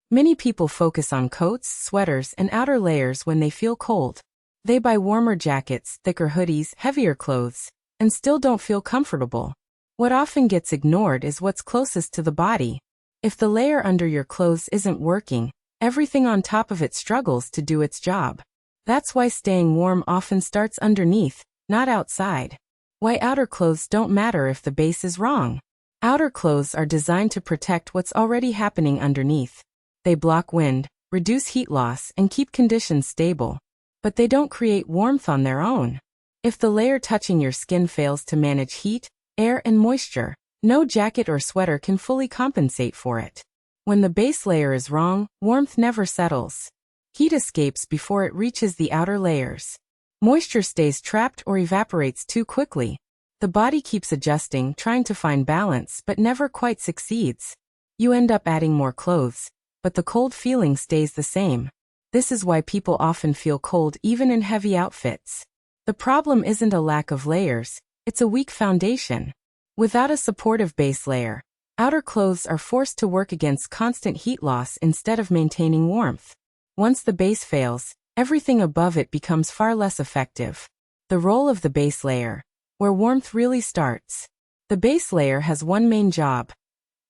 Many people focus on coats, sweaters, and outer layers when they feel cold. They buy warmer jackets, thicker hoodies, heavier clothes, and still don't feel comfortable. What often gets ignored is what's closest to the body. If the layer under your clothes isn't working, everything on top of it struggles to do its job. That's why staying warm often starts underneath, not outside. Why outer clothes don't matter if the base is wrong. Outer clothes are designed to protect what's already happening underneath. They block wind, reduce heat loss, and keep conditions stable. But they don't create warmth on their own. If the layer touching your skin fails to manage heat, air, and moisture, no jacket or sweater can fully compensate for it. When the base layer is wrong, warmth never settles. Heat escapes before it reaches the outer layers. Moisture stays trapped or evaporates too quickly. The body keeps adjusting, trying to find balance, but never quite succeeds. You end up adding more clothes, but the cold feeling stays the same. This is why people often feel cold even in heavy outfits. The problem isn't a lack of layers, it's a weak foundation. Without a supportive base layer, outer clothes are forced to work against constant heat loss instead of maintaining warmth. Once the base fails, everything above it becomes far less effective. The role of the base layer, where warmth really starts. The base layer has one main job.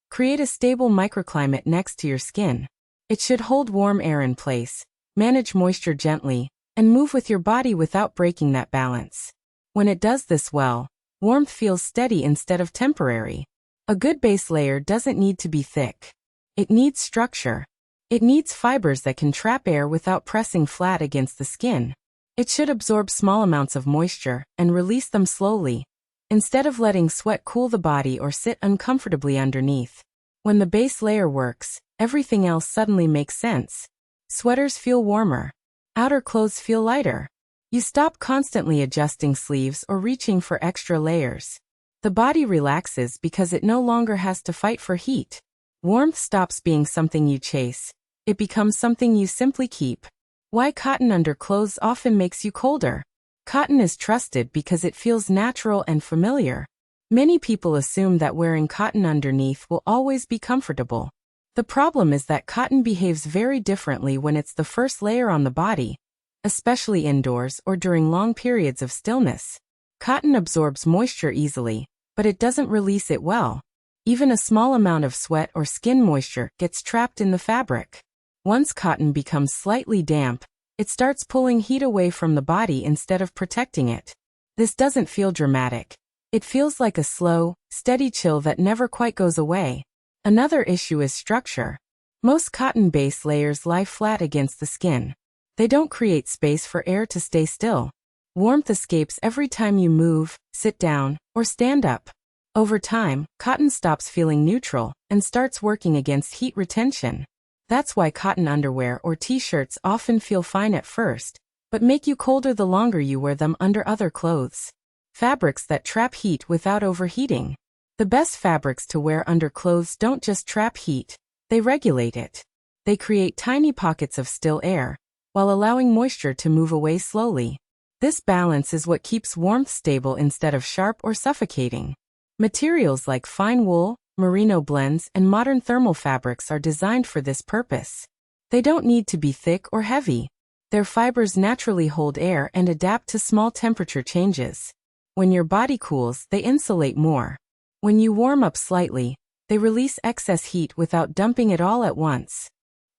Create a stable microclimate next to your skin. It should hold warm air in place, manage moisture gently, and move with your body without breaking that balance. When it does this well, warmth feels steady instead of temporary. A good base layer doesn't need to be thick. It needs structure. It needs fibers that can trap air without pressing flat against the skin. It should absorb small amounts of moisture and release them slowly, instead of letting sweat cool the body or sit uncomfortably underneath. When the base layer works, everything else suddenly makes sense. Sweaters feel warmer. Outer clothes feel lighter. You stop constantly adjusting sleeves or reaching for extra layers. The body relaxes because it no longer has to fight for heat. Warmth stops being something you chase. It becomes something you simply keep. Why cotton underclothes often makes you colder. Cotton is trusted because it feels natural and familiar. Many people assume that wearing cotton underneath will always be comfortable. The problem is that cotton behaves very differently when it's the first layer on the body, especially indoors or during long periods of stillness. Cotton absorbs moisture easily, but it doesn't release it well. Even a small amount of sweat or skin moisture gets trapped in the fabric. Once cotton becomes slightly damp, it starts pulling heat away from the body instead of protecting it. This doesn't feel dramatic. It feels like a slow, steady chill that never quite goes away. Another issue is structure. Most cotton base layers lie flat against the skin. They don't create space for air to stay still. Warmth escapes every time you move, sit down, or stand up. Over time, cotton stops feeling neutral and starts working against heat retention. That's why cotton underwear or t-shirts often feel fine at first, but make you colder the longer you wear them under other clothes. Fabrics that trap heat without overheating. The best fabrics to wear under clothes don't just trap heat, they regulate it. They create tiny pockets of still air, while allowing moisture to move away slowly. This balance is what keeps warmth stable instead of sharp or suffocating. Materials like fine wool, merino blends, and modern thermal fabrics are designed for this purpose. They don't need to be thick or heavy. Their fibers naturally hold air and adapt to small temperature changes. When your body cools, they insulate more. When you warm up slightly, they release excess heat without dumping it all at once.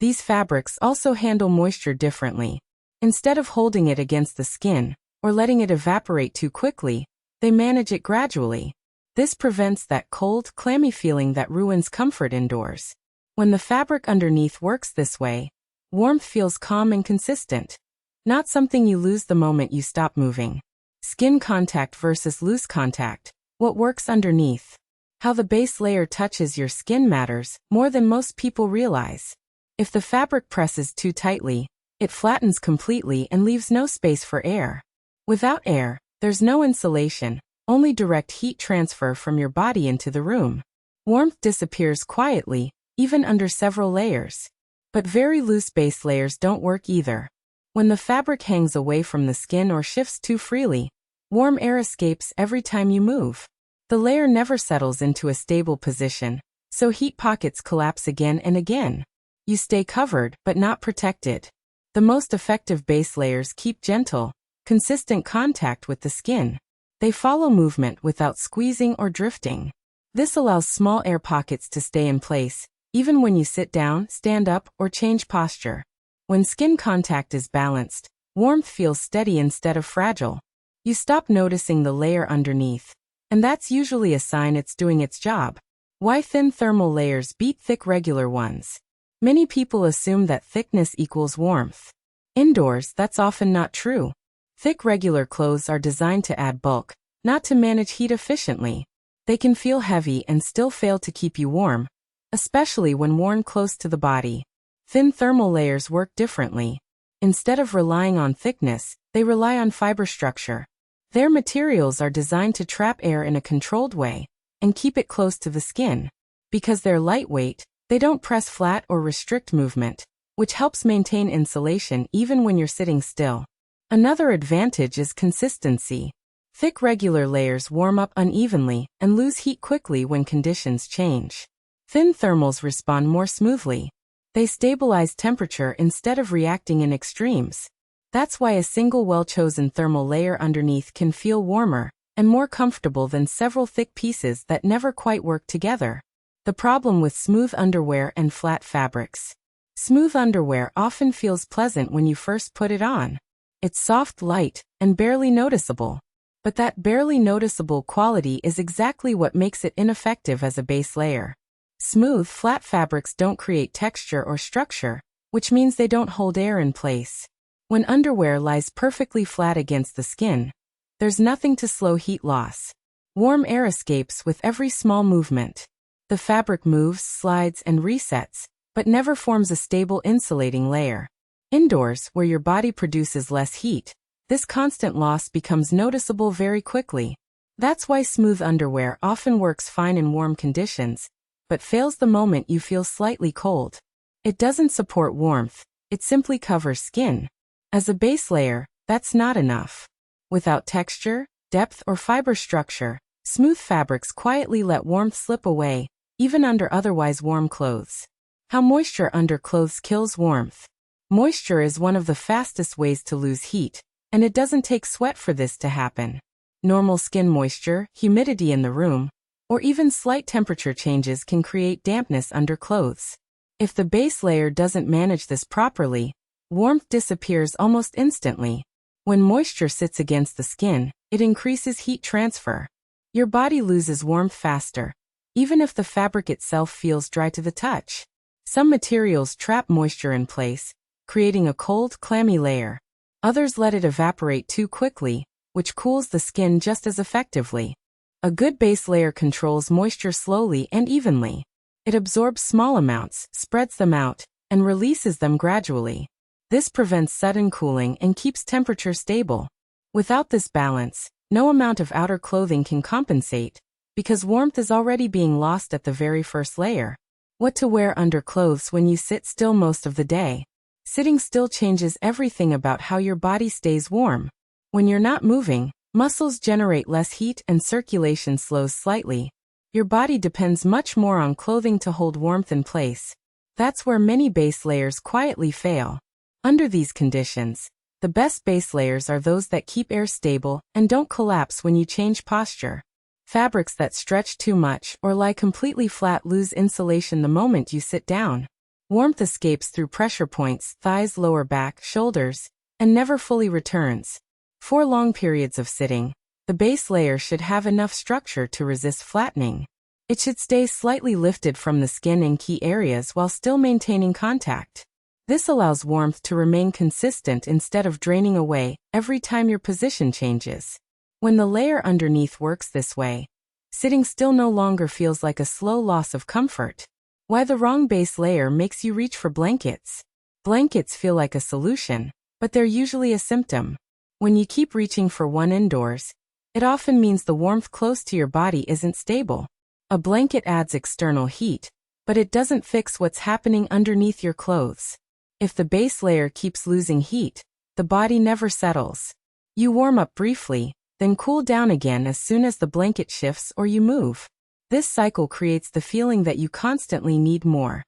These fabrics also handle moisture differently. Instead of holding it against the skin, or letting it evaporate too quickly, they manage it gradually. This prevents that cold, clammy feeling that ruins comfort indoors. When the fabric underneath works this way, warmth feels calm and consistent, not something you lose the moment you stop moving. Skin contact versus loose contact. What works underneath? How the base layer touches your skin matters more than most people realize. If the fabric presses too tightly, it flattens completely and leaves no space for air. Without air, there's no insulation, only direct heat transfer from your body into the room. Warmth disappears quietly, even under several layers. But very loose base layers don't work either. When the fabric hangs away from the skin or shifts too freely, warm air escapes every time you move. The layer never settles into a stable position, so heat pockets collapse again and again. You stay covered but not protected. The most effective base layers keep gentle, consistent contact with the skin. They follow movement without squeezing or drifting. This allows small air pockets to stay in place, even when you sit down, stand up, or change posture. When skin contact is balanced, warmth feels steady instead of fragile. You stop noticing the layer underneath, and that's usually a sign it's doing its job. Why thin thermal layers beat thick regular ones? Many people assume that thickness equals warmth. Indoors, that's often not true. Thick regular clothes are designed to add bulk, not to manage heat efficiently. They can feel heavy and still fail to keep you warm, especially when worn close to the body. Thin thermal layers work differently. Instead of relying on thickness, they rely on fiber structure. Their materials are designed to trap air in a controlled way and keep it close to the skin. Because they're lightweight, they don't press flat or restrict movement, which helps maintain insulation even when you're sitting still. Another advantage is consistency. Thick regular layers warm up unevenly and lose heat quickly when conditions change. Thin thermals respond more smoothly. They stabilize temperature instead of reacting in extremes. That's why a single well-chosen thermal layer underneath can feel warmer and more comfortable than several thick pieces that never quite work together. The problem with smooth underwear and flat fabrics. Smooth underwear often feels pleasant when you first put it on. It's soft, light, and barely noticeable. But that barely noticeable quality is exactly what makes it ineffective as a base layer. Smooth, flat fabrics don't create texture or structure, which means they don't hold air in place. When underwear lies perfectly flat against the skin, there's nothing to slow heat loss. Warm air escapes with every small movement. The fabric moves, slides, and resets, but never forms a stable insulating layer. Indoors, where your body produces less heat, this constant loss becomes noticeable very quickly. That's why smooth underwear often works fine in warm conditions, but fails the moment you feel slightly cold. It doesn't support warmth, it simply covers skin. As a base layer, that's not enough. Without texture, depth, or fiber structure, smooth fabrics quietly let warmth slip away, even under otherwise warm clothes. How moisture under clothes kills warmth. Moisture is one of the fastest ways to lose heat, and it doesn't take sweat for this to happen. Normal skin moisture, humidity in the room, or even slight temperature changes can create dampness under clothes. If the base layer doesn't manage this properly, warmth disappears almost instantly. When moisture sits against the skin, it increases heat transfer. Your body loses warmth faster, even if the fabric itself feels dry to the touch. Some materials trap moisture in place, creating a cold, clammy layer. Others let it evaporate too quickly, which cools the skin just as effectively. A good base layer controls moisture slowly and evenly. It absorbs small amounts, spreads them out, and releases them gradually. This prevents sudden cooling and keeps temperature stable. Without this balance, no amount of outer clothing can compensate, because warmth is already being lost at the very first layer. What to wear under clothes when you sit still most of the day? Sitting still changes everything about how your body stays warm. When you're not moving, muscles generate less heat and circulation slows slightly. Your body depends much more on clothing to hold warmth in place. That's where many base layers quietly fail. Under these conditions, the best base layers are those that keep air stable and don't collapse when you change posture. Fabrics that stretch too much or lie completely flat lose insulation the moment you sit down. Warmth escapes through pressure points, thighs, lower back, shoulders, and never fully returns. For long periods of sitting, the base layer should have enough structure to resist flattening. It should stay slightly lifted from the skin in key areas while still maintaining contact. This allows warmth to remain consistent instead of draining away every time your position changes. When the layer underneath works this way, sitting still no longer feels like a slow loss of comfort. Why the wrong base layer makes you reach for blankets. Blankets feel like a solution, but they're usually a symptom. When you keep reaching for one indoors, it often means the warmth close to your body isn't stable. A blanket adds external heat, but it doesn't fix what's happening underneath your clothes. If the base layer keeps losing heat, the body never settles. You warm up briefly, then cool down again as soon as the blanket shifts or you move. This cycle creates the feeling that you constantly need more.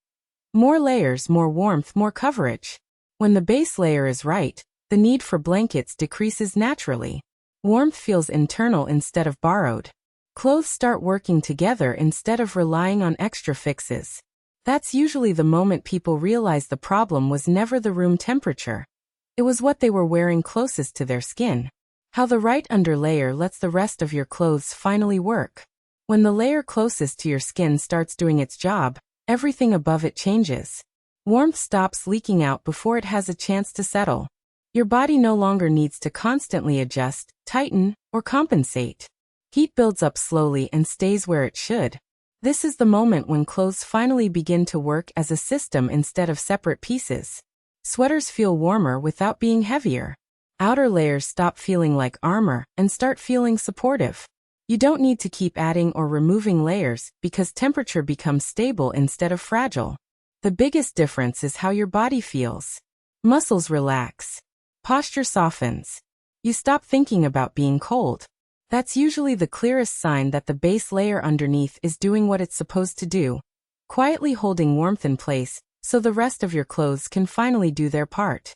More layers, more warmth, more coverage. When the base layer is right, the need for blankets decreases naturally. Warmth feels internal instead of borrowed. Clothes start working together instead of relying on extra fixes. That's usually the moment people realize the problem was never the room temperature. It was what they were wearing closest to their skin. How the right underlayer lets the rest of your clothes finally work. When the layer closest to your skin starts doing its job, everything above it changes. Warmth stops leaking out before it has a chance to settle. Your body no longer needs to constantly adjust, tighten, or compensate. Heat builds up slowly and stays where it should. This is the moment when clothes finally begin to work as a system instead of separate pieces. Sweaters feel warmer without being heavier. Outer layers stop feeling like armor and start feeling supportive. You don't need to keep adding or removing layers because temperature becomes stable instead of fragile. The biggest difference is how your body feels. Muscles relax. Posture softens. You stop thinking about being cold. That's usually the clearest sign that the base layer underneath is doing what it's supposed to do, quietly holding warmth in place so the rest of your clothes can finally do their part.